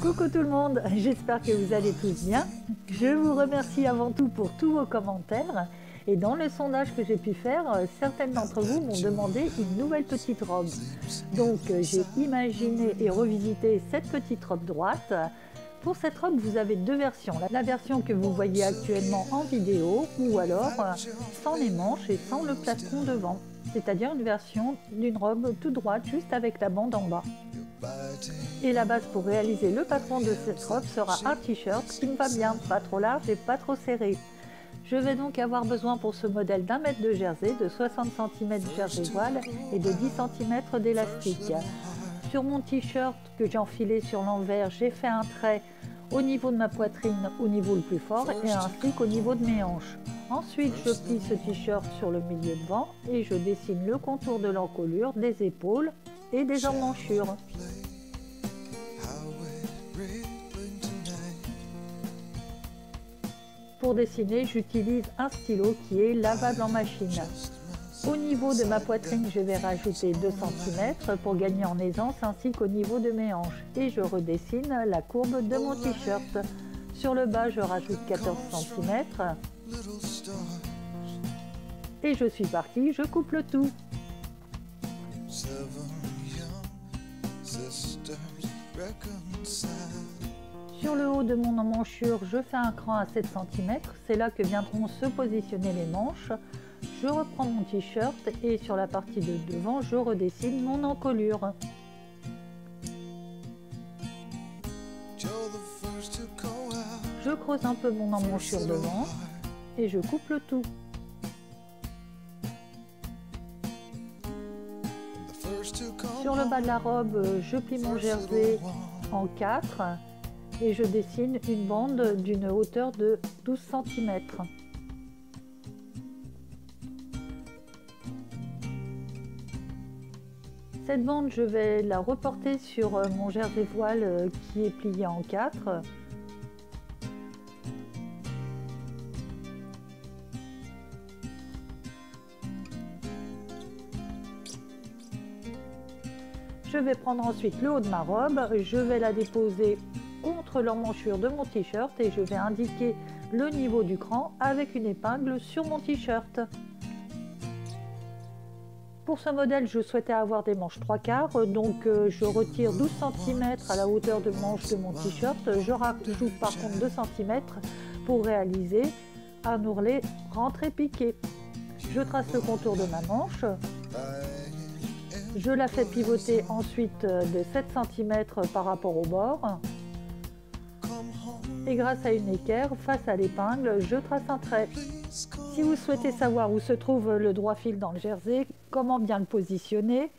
Coucou tout le monde, j'espère que vous allez tous bien. Je vous remercie avant tout pour tous vos commentaires. Et dans le sondage que j'ai pu faire, certaines d'entre vous m'ont demandé une nouvelle petite robe. Donc j'ai imaginé et revisité cette petite robe droite. Pour cette robe, vous avez deux versions. La version que vous voyez actuellement en vidéo ou alors sans les manches et sans le plastron devant. C'est-à-dire une version d'une robe toute droite juste avec la bande en bas. Et la base pour réaliser le patron de cette robe sera un t-shirt qui me va bien, pas trop large et pas trop serré. Je vais donc avoir besoin pour ce modèle d'1 mètre de jersey, de 60 cm de jersey voile et de 10 cm d'élastique. Sur mon t-shirt que j'ai enfilé sur l'envers, j'ai fait un trait au niveau de ma poitrine, au niveau le plus fort, et ainsi qu'au niveau de mes hanches. Ensuite, je plie ce t-shirt sur le milieu devant et je dessine le contour de l'encolure, des épaules et des emmanchures. Pour dessiner, j'utilise un stylo qui est lavable en machine. Au niveau de ma poitrine, je vais rajouter 2 cm pour gagner en aisance ainsi qu'au niveau de mes hanches. Et je redessine la courbe de mon t-shirt. Sur le bas, je rajoute 14 cm. Et je suis partie, je coupe le tout. Sur le haut de mon emmanchure, je fais un cran à 7 cm. C'est là que viendront se positionner les manches. Je reprends mon t-shirt et sur la partie de devant, je redessine mon encolure. Je creuse un peu mon emmanchure devant et je coupe le tout. Sur le bas de la robe, je plie mon jersey en 4 et je dessine une bande d'une hauteur de 12 cm. Cette bande, je vais la reporter sur mon jersey voile qui est plié en 4. Je vais prendre ensuite le haut de ma robe, je vais la déposer contre l'emmanchure de mon t-shirt et je vais indiquer le niveau du cran avec une épingle sur mon t-shirt. Pour ce modèle, je souhaitais avoir des manches 3/4, donc je retire 12 cm à la hauteur de manche de mon t-shirt. Je rajoute par contre 2 cm pour réaliser un ourlet rentré piqué. Je trace le contour de ma manche. Je la fais pivoter ensuite de 7 cm par rapport au bord. Et grâce à une équerre, face à l'épingle, je trace un trait. Si vous souhaitez savoir où se trouve le droit fil dans le jersey, comment bien le positionner,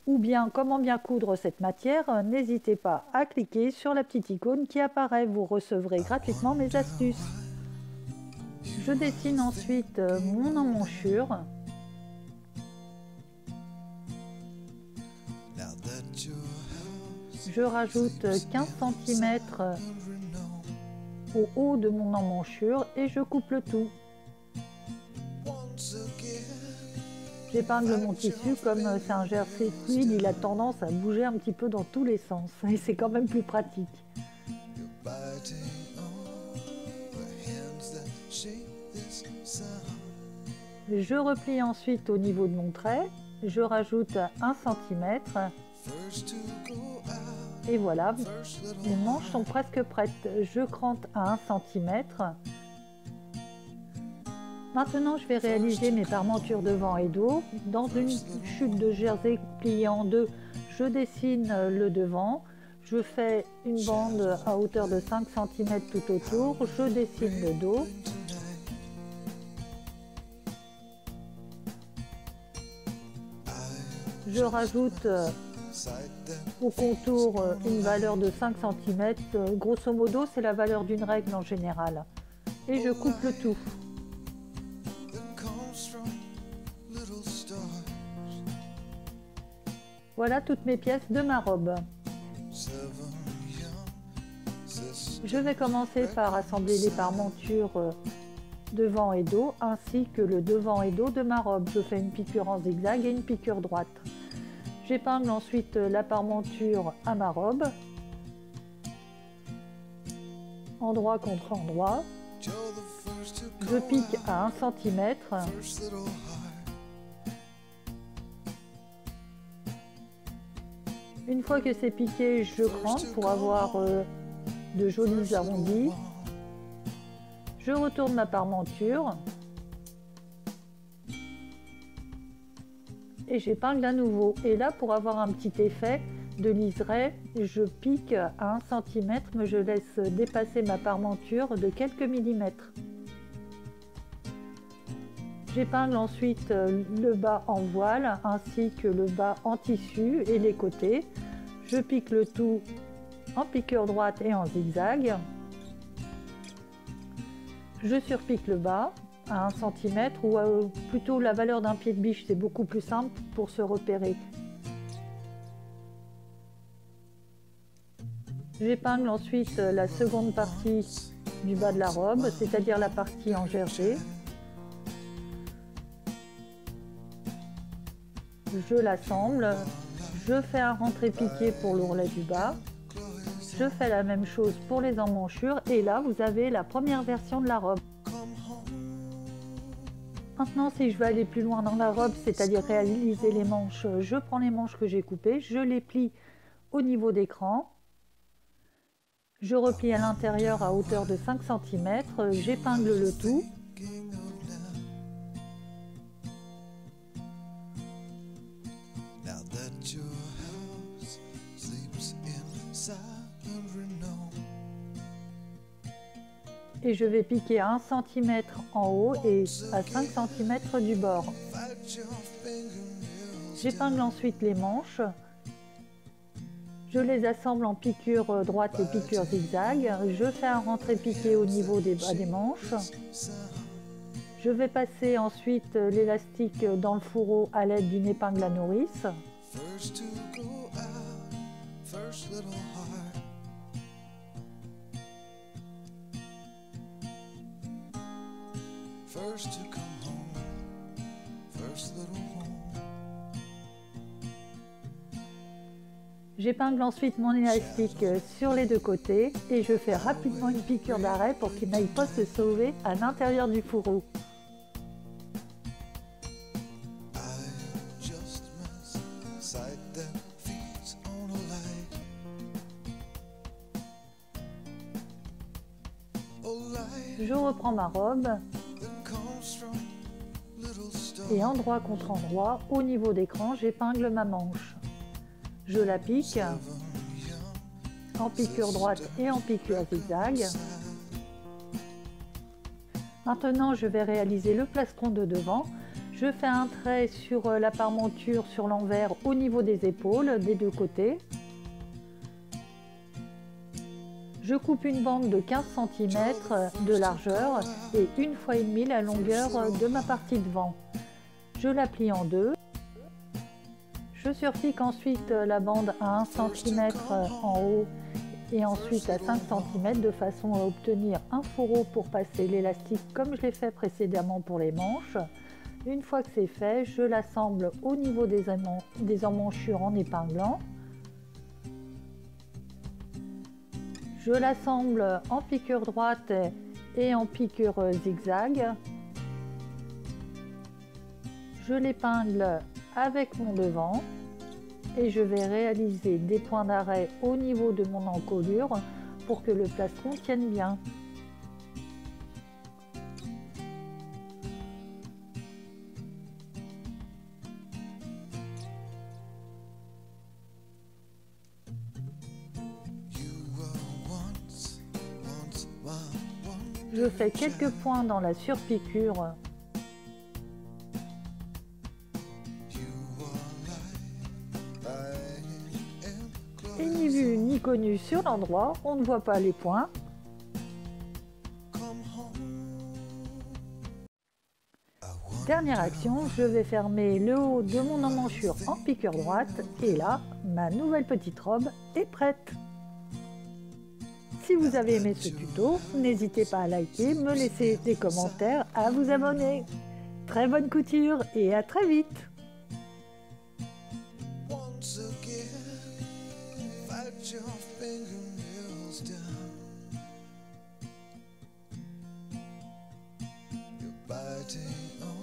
ou bien comment bien coudre cette matière, n'hésitez pas à cliquer sur la petite icône qui apparaît. Vous recevrez gratuitement mes astuces. Je dessine ensuite mon emmanchure. Je rajoute 15 cm au haut de mon emmanchure et je coupe le tout. J'épingle mon tissu, comme c'est un jersey fluide, il a tendance à bouger un petit peu dans tous les sens et c'est quand même plus pratique. Je replie ensuite au niveau de mon trait, je rajoute 1 cm. Et voilà, les manches sont presque prêtes. Je crante à 1 cm. Maintenant, je vais réaliser mes parmentures devant et dos. Dans une chute de jersey pliée en deux, je dessine le devant. Je fais une bande à hauteur de 5 cm tout autour. Je dessine le dos. Je rajoute au contour une valeur de 5 cm. Grosso modo, c'est la valeur d'une règle en général. Et je coupe le tout. Voilà toutes mes pièces de ma robe. Je vais commencer par assembler les parmentures devant et dos, ainsi que le devant et dos de ma robe. Je fais une piqûre en zigzag et une piqûre droite. J'épingle ensuite la parmenture à ma robe. endroit contre endroit. Je pique à 1 cm. Une fois que c'est piqué, je crante pour avoir de jolis arrondis. Je retourne ma parmenture et j'épingle à nouveau. Et là, pour avoir un petit effet de liseré, je pique à 1 cm, mais je laisse dépasser ma parmenture de quelques millimètres. J'épingle ensuite le bas en voile ainsi que le bas en tissu et les côtés. Je pique le tout en piqûre droite et en zigzag. Je surpique le bas à 1 cm ou plutôt la valeur d'un pied de biche, c'est beaucoup plus simple pour se repérer. J'épingle ensuite la seconde partie du bas de la robe, c'est-à-dire la partie en jersey. Je l'assemble, je fais un rentré piqué pour l'ourlet du bas. Je fais la même chose pour les emmanchures et là vous avez la première version de la robe. Maintenant, si je veux aller plus loin dans la robe, c'est-à-dire réaliser les manches, je prends les manches que j'ai coupées, je les plie au niveau des crans. Je replie à l'intérieur à hauteur de 5 cm, j'épingle le tout. Et je vais piquer à 1 cm en haut et à 5 cm du bord. J'épingle ensuite les manches. Je les assemble en piqûre droite et piqûre zigzag. Je fais un rentré piqué au niveau des bas des manches. Je vais passer ensuite l'élastique dans le fourreau à l'aide d'une épingle à nourrice. J'épingle ensuite mon élastique sur les deux côtés et je fais rapidement une piqûre d'arrêt pour qu'il n'aille pas se sauver à l'intérieur du fourreau. Je reprends ma robe et endroit contre endroit, au niveau d'écran, j'épingle ma manche. Je la pique en piqûre droite et en piqûre zigzag. Maintenant, je vais réaliser le plastron de devant. Je fais un trait sur la parmenture sur l'envers au niveau des épaules des deux côtés. Je coupe une bande de 15 cm de largeur et 1,5 fois la longueur de ma partie devant. Je la plie en deux. Je surpique ensuite la bande à 1 cm en haut et ensuite à 5 cm de façon à obtenir un fourreau pour passer l'élastique comme je l'ai fait précédemment pour les manches. Une fois que c'est fait, je l'assemble au niveau des emmanchures en épinglant. Je l'assemble en piqûre droite et en piqûre zigzag. Je l'épingle avec mon devant et je vais réaliser des points d'arrêt au niveau de mon encolure pour que le plastron tienne bien. Je fais quelques points dans la surpiqûre. Et ni vu ni connu sur l'endroit, on ne voit pas les points. Dernière action, je vais fermer le haut de mon emmanchure en piqûre droite et là, ma nouvelle petite robe est prête. Si vous avez aimé ce tuto, n'hésitez pas à liker, me laisser des commentaires, à vous abonner. Très bonne couture et à très vite! Your fingernails down. stay on.